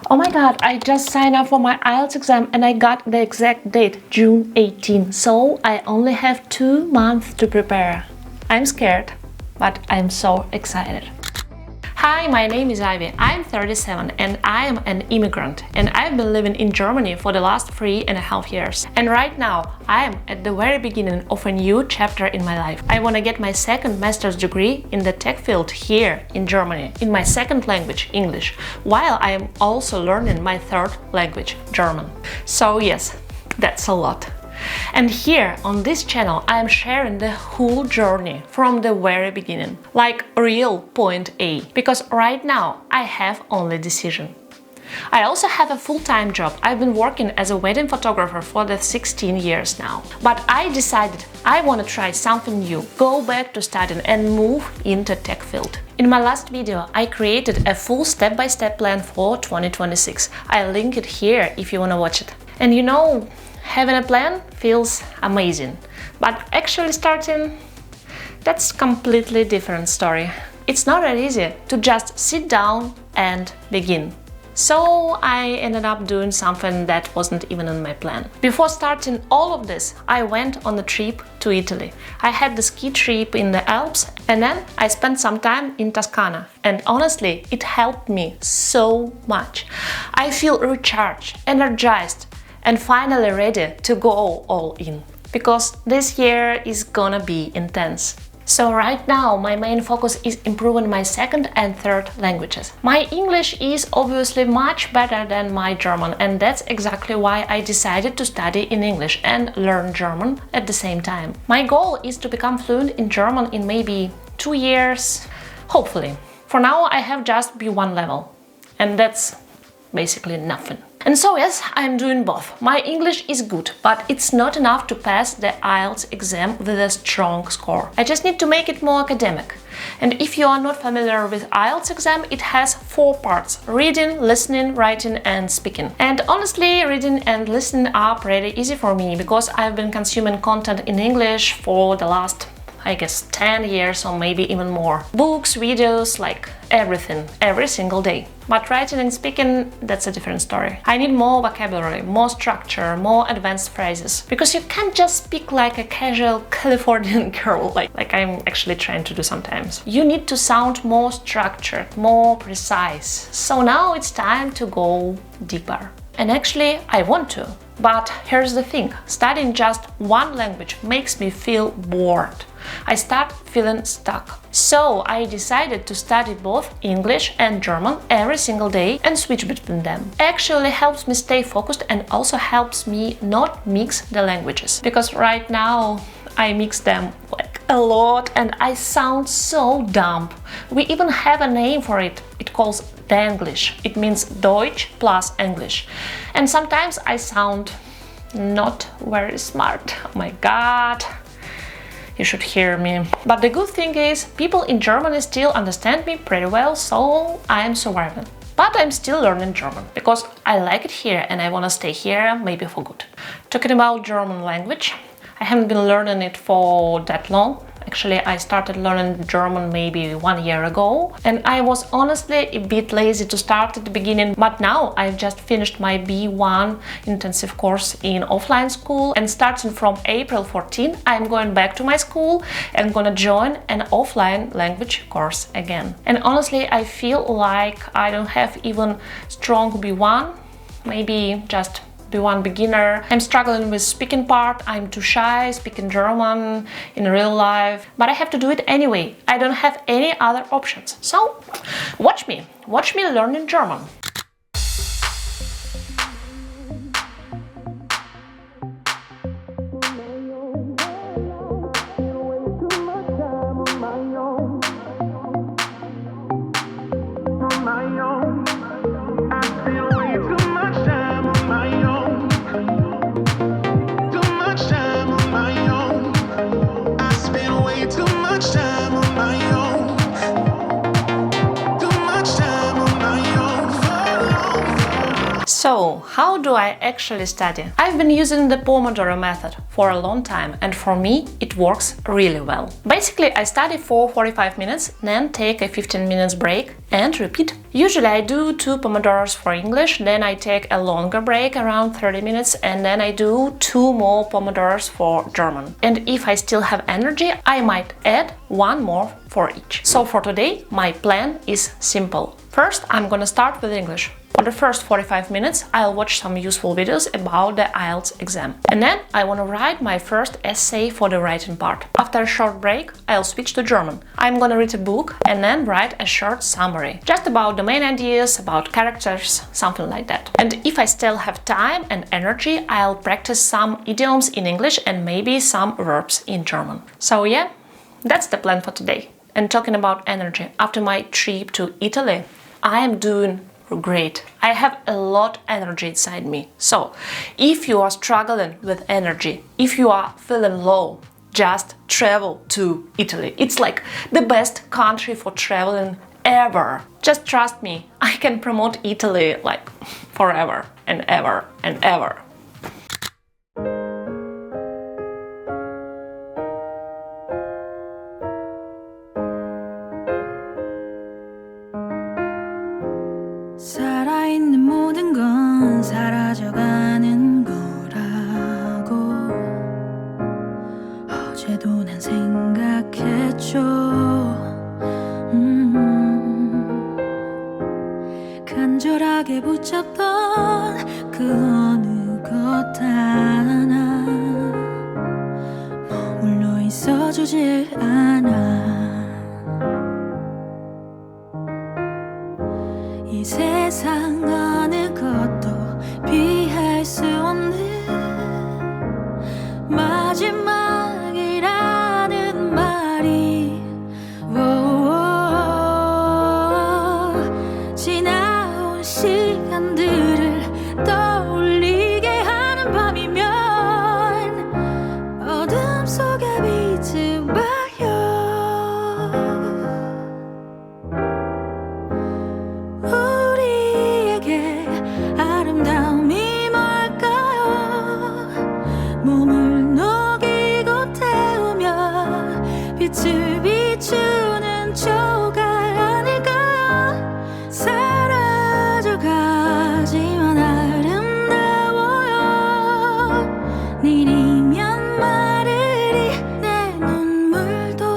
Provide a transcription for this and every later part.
Oh my god, I just signed up for my IELTS exam and I got the exact date, June 18. So I only have 2 months to prepare. I'm scared, but I'm so excited. Hi, my name is Ivy. I'm 37 and I am an immigrant, and I've been living in Germany for the last 3.5 years. And right now I am at the very beginning of a new chapter in my life. I want to get my second master's degree in the tech field here in Germany, in my second language, English, while I am also learning my third language, German. So yes, that's a lot. And here on this channel I am sharing the whole journey from the very beginning, like real point A, because right now I have only decision. I also have a full-time job. I've been working as a wedding photographer for the 16 years now. But I decided I want to try something new, go back to studying and move into tech field. In my last video I created a full step-by-step plan for 2026. I link it here if you want to watch it. And you know, having a plan feels amazing, but actually starting, that's completely different story. It's not that easy to just sit down and begin. So I ended up doing something that wasn't even in my plan. Before starting all of this, I went on a trip to Italy. I had the ski trip in the Alps and then I spent some time in Toscana. And honestly, it helped me so much. I feel recharged, energized, and finally ready to go all in, because this year is gonna be intense. So right now my main focus is improving my second and third languages. My English is obviously much better than my German, and that's exactly why I decided to study in English and learn German at the same time. My goal is to become fluent in German in maybe 2 years, hopefully. For now I have just B1 level, and that's basically nothing. And so yes, I'm doing both. My English is good, but it's not enough to pass the IELTS exam with a strong score. I just need to make it more academic. And if you are not familiar with IELTS exam, it has 4 parts: reading, listening, writing and speaking. And honestly, reading and listening are pretty easy for me, because I've been consuming content in English for the last, I guess, 10 years or maybe even more. Books, videos, like everything, every single day. But writing and speaking, that's a different story. I need more vocabulary, more structure, more advanced phrases, because you can't just speak like a casual Californian girl, like I'm actually trying to do sometimes. You need to sound more structured, more precise. So now it's time to go deeper. And actually, I want to. But here's the thing, studying just one language makes me feel bored. I start feeling stuck. So I decided to study both English and German every single day and switch between them. Actually helps me stay focused and also helps me not mix the languages. Because right now I mix them like a lot and I sound so dumb. We even have a name for it. It calls Danglish. It means Deutsch plus English. And sometimes I sound not very smart. Oh my god. You should hear me. But the good thing is, people in Germany still understand me pretty well, so I am surviving. But I'm still learning German, because I like it here and I want to stay here, maybe for good. Talking about German language, I haven't been learning it for that long. Actually, I started learning German maybe 1 year ago, and I was honestly a bit lazy to start at the beginning, but now I've just finished my B1 intensive course in offline school, and starting from April 14, I'm going back to my school and gonna join an offline language course again. And honestly, I feel like I don't have even strong B1, maybe just B1 beginner. I'm struggling with speaking part. I'm too shy speaking German in real life, but I have to do it anyway. I don't have any other options. So watch me learning German. So, how do I actually study? I've been using the Pomodoro method for a long time, and for me it works really well. Basically, I study for 45 minutes, then take a 15 minutes break and repeat. Usually I do 2 Pomodoros for English, then I take a longer break around 30 minutes, and then I do 2 more Pomodoros for German. And if I still have energy, I might add 1 more for each. So for today, my plan is simple. First, I'm gonna start with English. For the first 45 minutes, I'll watch some useful videos about the IELTS exam. And then I want to write my first essay for the writing part. After a short break, I'll switch to German. I'm gonna read a book and then write a short summary. Just about the main ideas, about characters, something like that. And if I still have time and energy, I'll practice some idioms in English and maybe some verbs in German. So yeah, that's the plan for today. And talking about energy, after my trip to Italy, I am doing great. I have a lot of energy inside me. So, if you are struggling with energy, if you are feeling low, just travel to Italy. It's like the best country for traveling ever. Just trust me, I can promote Italy like forever and ever and ever. 살아있는 모든 건 사라져가는 거라고 어제도 난 생각했죠. 간절하게 붙잡던 그 어느 것 하나 머물러 있어주질 않아. 이 세상 어느 것도 피할 수 없는 마지막이라는 말이 지나온 시간들을 떠올리게 하는 밤이면 어둠 속에 빛을 봐요. 아름다움이 뭘까요? 몸을 녹이고 태우며 빛을 비추는 조각 아닐까요? 사라져가지만 아름다워요. 내리면 마르리 내 눈물도.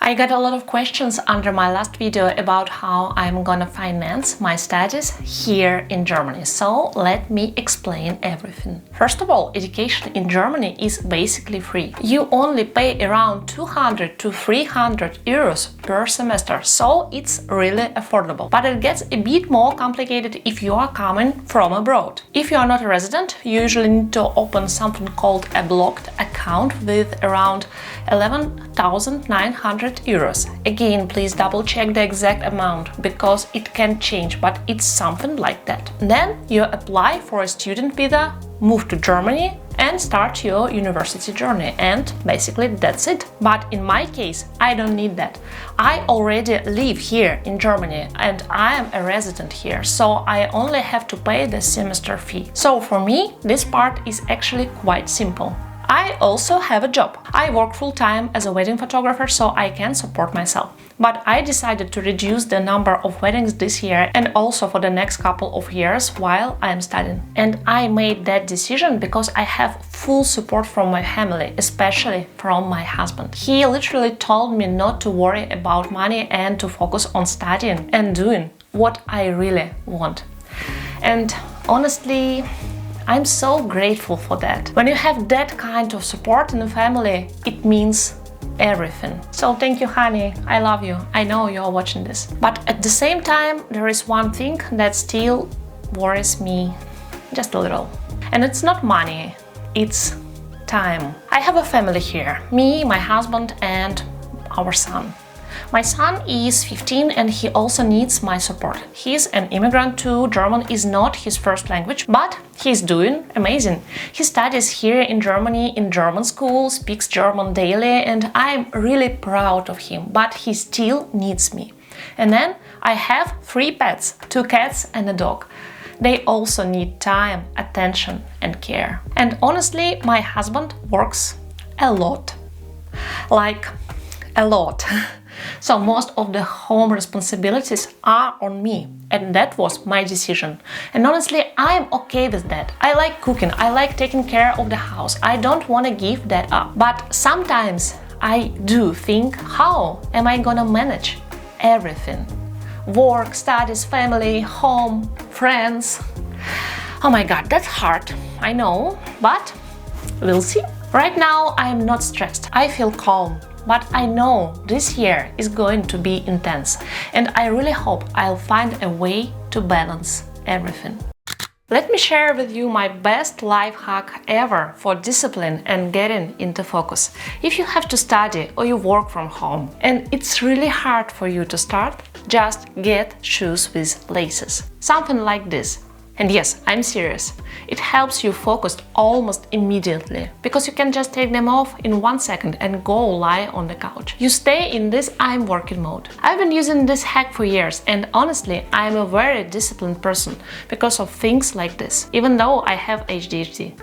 I got a lot of questions under my last video about how I'm gonna finance my studies here in Germany, so let me explain everything. First of all, education in Germany is basically free. You only pay around 200 to 300 euros per semester, so it's really affordable. But it gets a bit more complicated if you are coming from abroad. If you are not a resident, you usually need to open something called a blocked account with around 11,900 euros. Again, please double check the exact amount because it can change, but it's something like that. Then you apply for a student visa, move to Germany and start your university journey, and basically that's it. But in my case, I don't need that. I already live here in Germany and I am a resident here, so I only have to pay the semester fee. So for me, this part is actually quite simple. I also have a job. I work full-time as a wedding photographer, so I can support myself. But I decided to reduce the number of weddings this year and also for the next couple of years while I am studying. And I made that decision because I have full support from my family, especially from my husband. He literally told me not to worry about money and to focus on studying and doing what I really want. And honestly, I'm so grateful for that. When you have that kind of support in the family, it means everything. So thank you, honey. I love you. I know you're watching this. But at the same time, there is one thing that still worries me just a little. And it's not money, it's time. I have a family here. Me, my husband, and our son. My son is 15 and he also needs my support. He's an immigrant too. German is not his first language, but he's doing amazing. He studies here in Germany in German school, speaks German daily, and I'm really proud of him, but he still needs me. And then I have 3 pets, 2 cats and a dog. They also need time, attention and care. And honestly, my husband works a lot. Like, a lot. So most of the home responsibilities are on me, and that was my decision. And honestly, I'm okay with that. I like cooking, I like taking care of the house. I don't want to give that up. But sometimes I do think, how am I gonna manage everything? Work, studies, family, home, friends. Oh my god, that's hard, I know, but we'll see. Right now I'm not stressed, I feel calm. But I know this year is going to be intense, and I really hope I'll find a way to balance everything. Let me share with you my best life hack ever for discipline and getting into focus. If you have to study or you work from home and it's really hard for you to start, just get shoes with laces. Something like this. And yes, I'm serious. It helps you focus almost immediately, because you can just take them off in 1 second and go lie on the couch. You stay in this I'm working mode. I've been using this hack for years, and honestly, I'm a very disciplined person because of things like this, even though I have ADHD.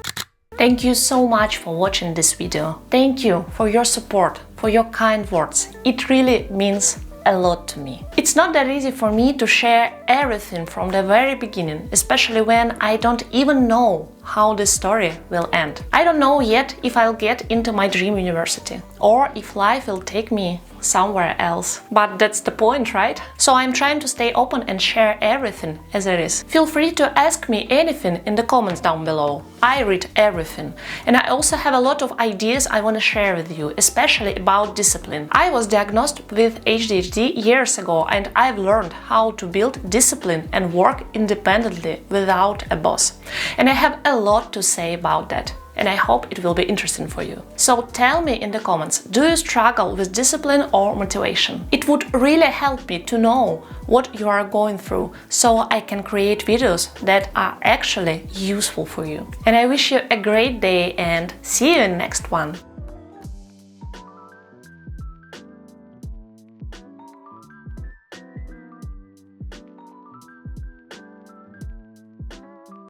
Thank you so much for watching this video. Thank you for your support, for your kind words. It really means a lot to me. It's not that easy for me to share everything from the very beginning, especially when I don't even know how this story will end. I don't know yet if I'll get into my dream university or if life will take me somewhere else. But that's the point, right? So I'm trying to stay open and share everything as it is. Feel free to ask me anything in the comments down below. I read everything. And I also have a lot of ideas I want to share with you, especially about discipline. I was diagnosed with ADHD years ago, and I've learned how to build discipline and work independently without a boss. And I have a lot to say about that, and I hope it will be interesting for you. So tell me in the comments, do you struggle with discipline or motivation? It would really help me to know what you are going through, so I can create videos that are actually useful for you. And I wish you a great day and see you in the next one.